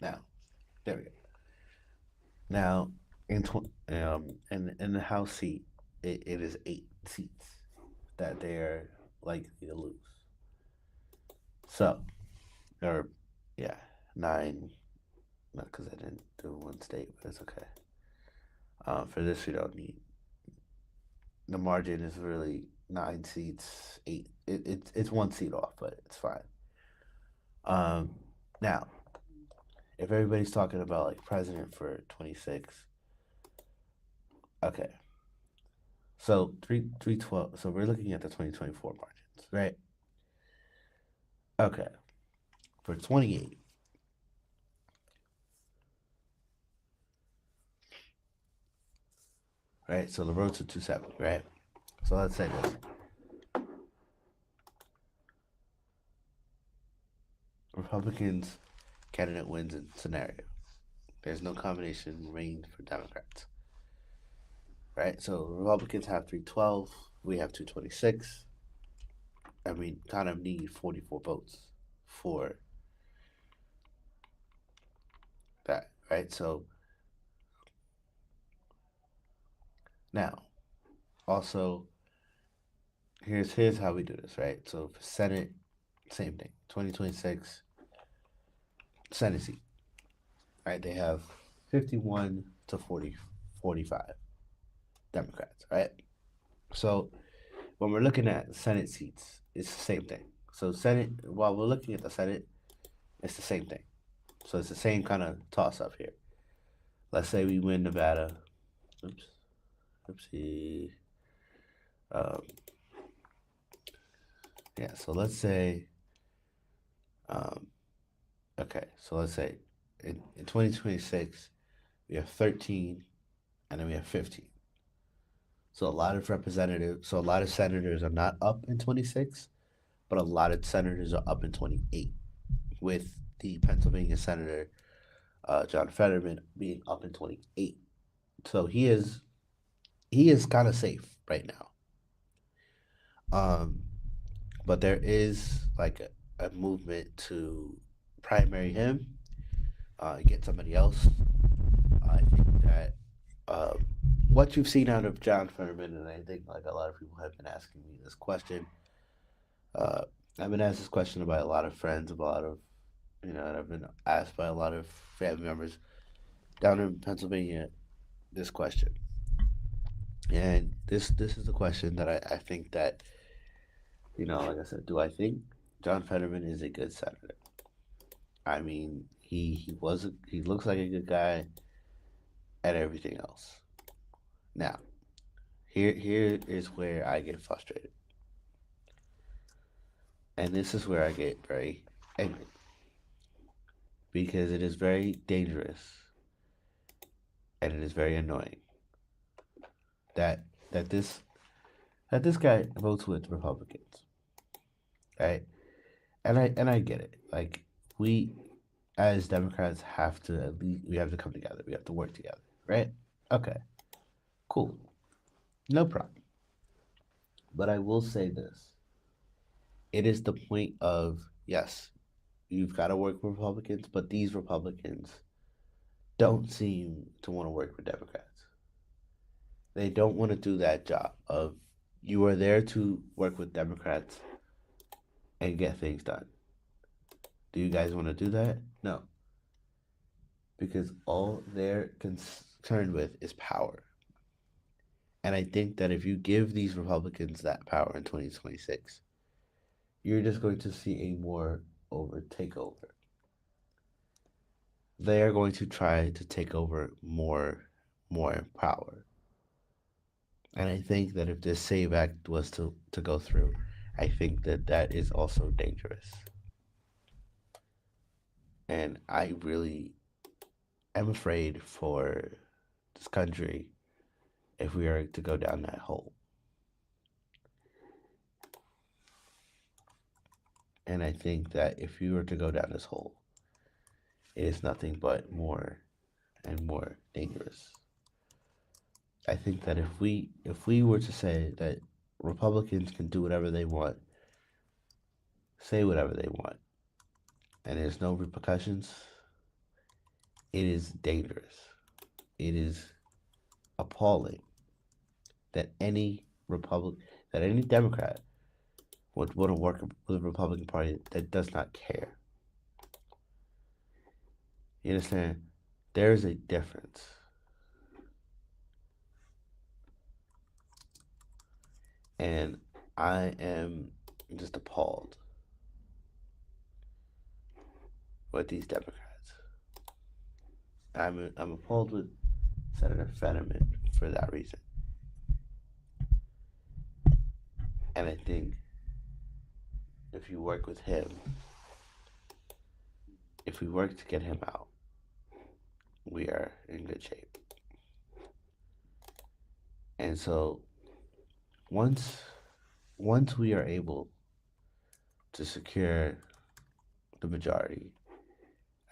Now, there we go. Now, in the House seat, it is 8 seats that they're likely to lose. So, or yeah, nine. Not because I didn't do one state, but it's okay. For this, we don't need. The margin is really 9 seats, eight. It's one seat off, but it's fine. Um, Now, if everybody's talking about like president for 26, okay. So 312. So we're looking at the 2024 margins, right? Okay. For 28, right? So the road to 270, right? So let's say this. Republicans candidate wins in scenario. There's no combination range for Democrats, right? So Republicans have 312, we have 226, and we kind of need 44 votes for that, right? So now, also, here's how we do this, right? So for Senate, same thing. 2026 Senate seat, right? They have 51 to 40, 45 Democrats, right? So when we're looking at Senate seats, it's the same thing. So Senate, while we're looking at the Senate, it's the same thing. So it's the same kind of toss up here. Let's say we win Nevada. Oops. Oopsie. Um, yeah, so let's say, um, okay, so let's say in 2026, we have 13 and then we have 15. So a lot of senators are not up in 26, but a lot of senators are up in 28, with the Pennsylvania Senator John Fetterman being up in 28. So he is kind of safe right now. Um, but there is like a movement to primary him, get somebody else. I think that um, what you've seen out of John Fetterman, and I think like a lot of people have been asking me this question. Uh, I've been asked this question by a lot of friends, a lot of and I've been asked by a lot of family members down in Pennsylvania this question. And this is the question that I think that, like I said, do I think John Fetterman is a good senator? I mean, he looks like a good guy and everything else. Now, here is where I get frustrated. And this is where I get very angry because it is very dangerous and it is very annoying that that this that this guy votes with Republicans, right? And I get it. Like we as Democrats have to at least we have to come together. We have to work together, right? Okay, cool, no problem. But I will say this: it is the point of yes, you've got to work with Republicans, but these Republicans don't seem to want to work with Democrats. They don't want to do that job of you are there to work with Democrats and get things done. Do you guys want to do that? No, because all they're concerned with is power. And I think that if you give these Republicans that power in 2026, you're just going to see a more over takeover. They are going to try to take over more power. And I think that if this Save Act was to go through, I think that that is also dangerous. And I really am afraid for this country if we are to go down that hole. And I think that if you were to go down this hole, it is nothing but more and more dangerous. I think that if we were to say that Republicans can do whatever they want, say whatever they want, and there's no repercussions, it is dangerous. It is appalling that any Republic that any Democrat would want to work with the Republican Party that does not care. You understand? There is a difference. And I am just appalled with these Democrats. I'm appalled with Senator Fetterman for that reason. And I think if you work with him, if we work to get him out, we are in good shape. And so once once we are able to secure the majority,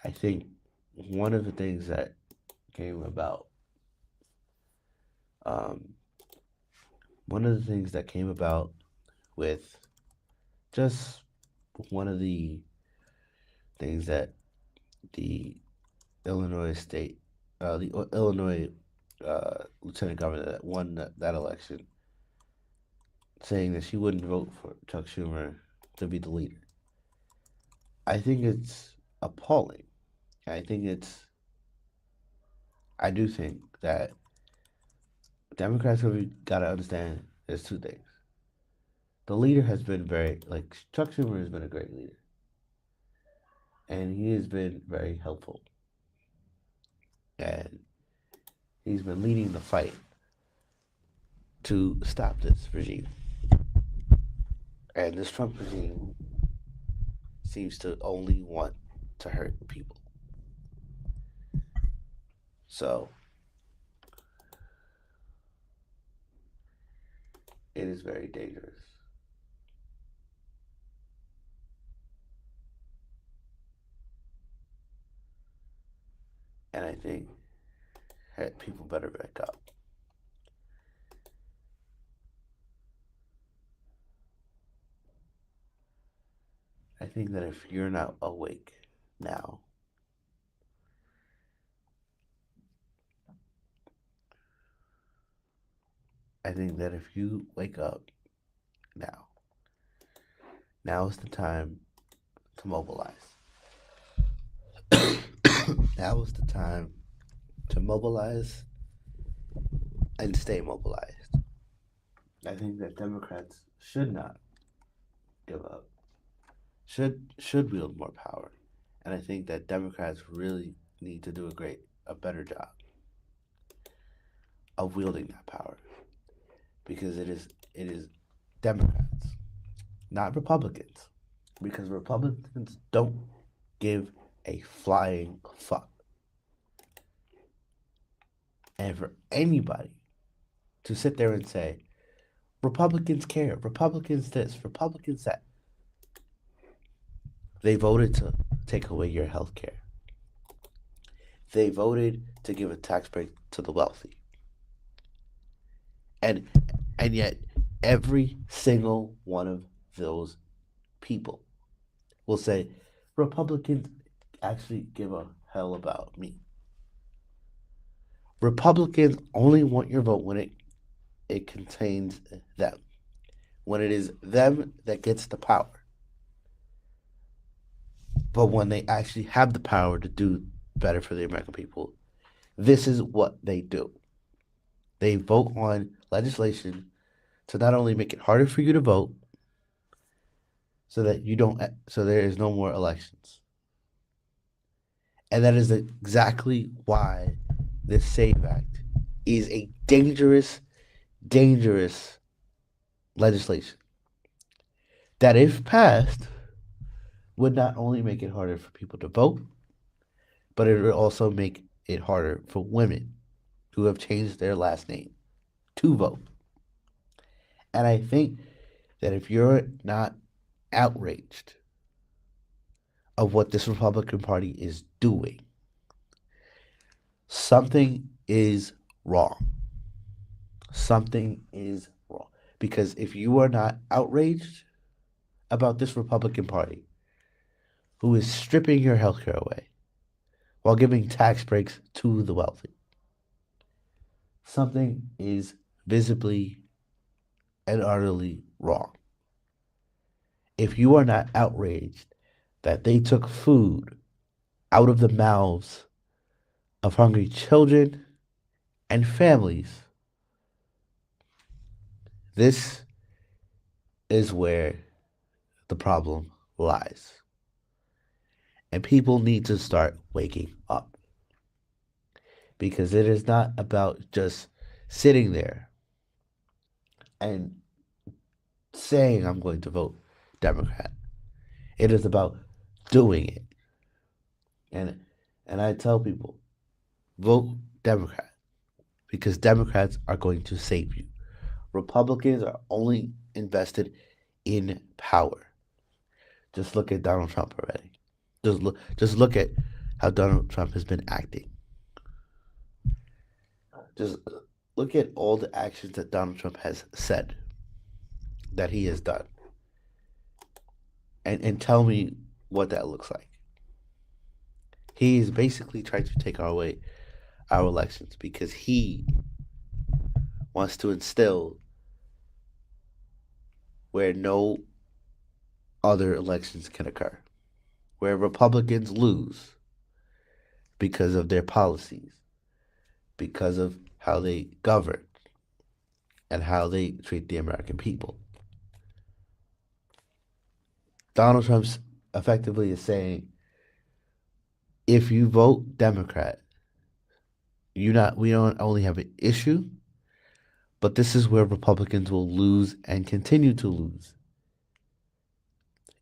I think one of the things that came about, um, one of the things that came about with just one of the things that the Illinois state, the Illinois lieutenant governor that won that election, saying that she wouldn't vote for Chuck Schumer to be the leader. I think it's appalling. I think it's, I do think that Democrats have got to understand there's two things. The leader has been like, Chuck Schumer has been a great leader, and he has been very helpful, and he's been leading the fight to stop this regime. And this Trump regime seems to only want to hurt people. So it is very dangerous. And I think that people better back up. I think that if you're not awake now, I think that if you wake up now, now is the time to mobilize. Now is the time to mobilize and stay mobilized. I think that Democrats should not give up, should wield more power. And I think that Democrats really need to do a better job of wielding that power because it is Democrats, not Republicans, because Republicans don't give a flying fuck. And for anybody to sit there and say Republicans care, Republicans this, Republicans that, they voted to take away your health care. They voted to give a tax break to the wealthy. And and yet every single one of those people will say Republicans actually give a hell about me. Republicans only want your vote when it contains them. When it is them that gets the power. But when they actually have the power to do better for the American people, this is what they do. They vote on legislation to not only make it harder for you to vote, so that you don't, so there is no more elections. And that is exactly why this SAVE Act is a dangerous, dangerous legislation that, if passed, would not only make it harder for people to vote, but it would also make it harder for women who have changed their last name to vote. And I think that if you're not outraged of what this Republican Party is doing, something is wrong. Something is wrong. Because if you are not outraged about this Republican Party, who is stripping your health care away while giving tax breaks to the wealthy, something is visibly and utterly wrong. If you are not outraged that they took food out of the mouths of hungry children and families, this is where the problem lies. And people need to start waking up because it is not about just sitting there and saying, I'm going to vote Democrat. It is about doing it. And and I tell people, vote Democrat because Democrats are going to save you. Republicans are only invested in power. Just look at Donald Trump already. Just look at how Donald Trump has been acting. Just look at all the actions that Donald Trump has said that he has done, and tell me what that looks like. He is basically trying to take away our elections because he wants to instill where no other elections can occur, where Republicans lose because of their policies, because of how they govern, and how they treat the American people. Donald Trump's effectively is saying, if you vote Democrat, we don't only have an issue, But this is where Republicans will lose and continue to lose,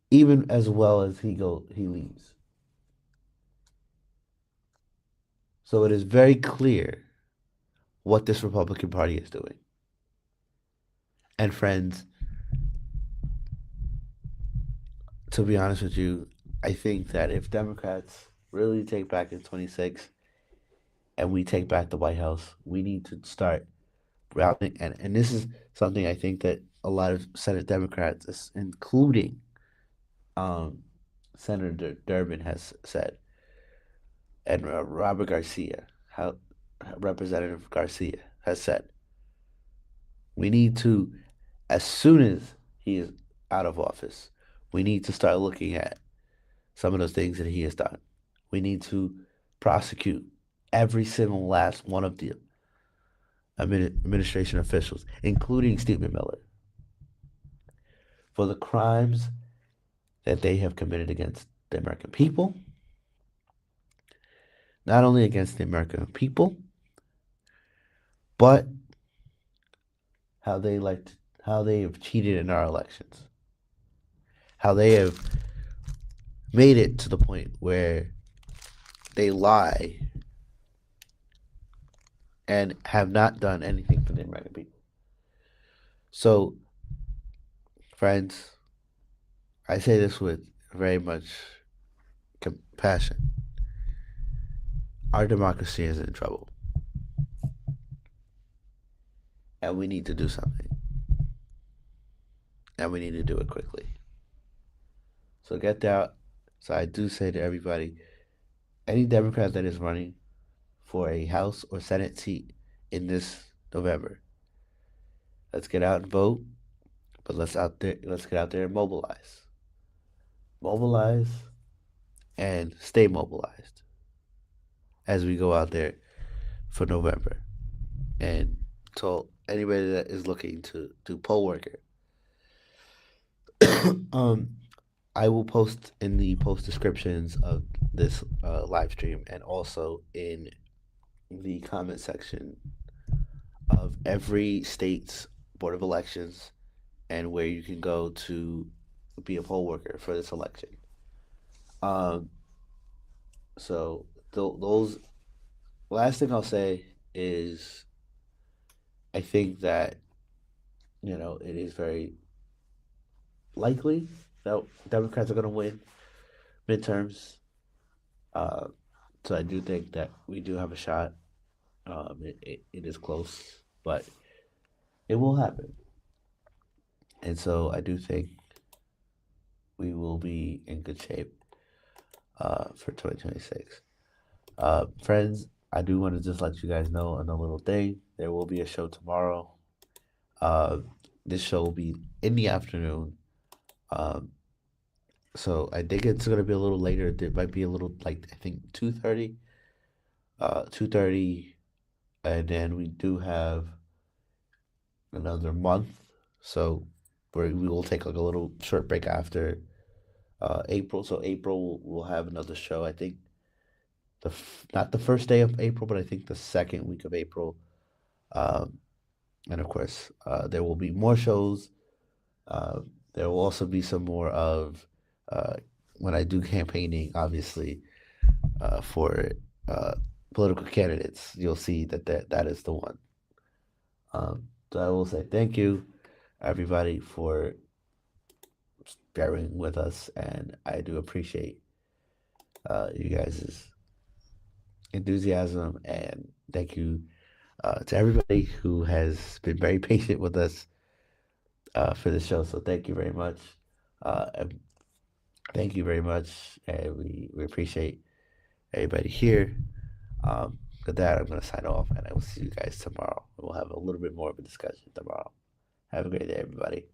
even as well as he leaves. So it is very clear what this Republican Party is doing. And friends, to be honest with you, I think that if Democrats really take back in 26 and we take back the White House, we need to start routing. And this is something I think that a lot of Senate Democrats, including um, Senator Durbin, has said, and Robert Garcia, how Representative Garcia has said, we need to, as soon as he is out of office, we need to start looking at some of those things that he has done. We need to prosecute every single last one of the administration officials, including Stephen Miller, for the crimes that they have committed against the American people, not only against the American people, but how they how they have cheated in our elections, how they have made it to the point where they lie and have not done anything for the American people. So, friends, I say this with very much compassion. Our democracy is in trouble, and we need to do something, and we need to do it quickly. So get that. So I do say to everybody, any Democrat that is running for a House or Senate seat in this November, let's get out and vote. But let's get out there and mobilize, and stay mobilized as we go out there for November. And so anybody that is looking to do poll worker, um, I will post in the post descriptions of this live stream and also in the comment section of every state's board of elections and where you can go to be a poll worker for this election. Um, so those last thing I'll say is I think that it is very likely that Democrats are going to win midterms. Uh, so I do think that we do have a shot. It is close, but it will happen. And so I do think we will be in good shape for 2026. Friends, I do want to just let you guys know another little thing. There will be a show tomorrow. Uh, this show will be in the afternoon. Um, so I think it's gonna be a little later. It might be a little like I think 2:30. 2:30, and then we do have another month. So we will take like a little short break after April. So April we'll have another show. I think not the first day of April, but I think the second week of April. Um, and of course, there will be more shows. Uh, there will also be some more of uh, when I do campaigning, obviously, for uh, political candidates. You'll see that is the one. So I will say thank you, everybody, for bearing with us, and I do appreciate you guys' enthusiasm, and thank you to everybody who has been very patient with us for the show. So thank you very much. And thank you very much, and we appreciate everybody here. With that, I'm going to sign off, and I will see you guys tomorrow. We'll have a little bit more of a discussion tomorrow. Have a great day, everybody.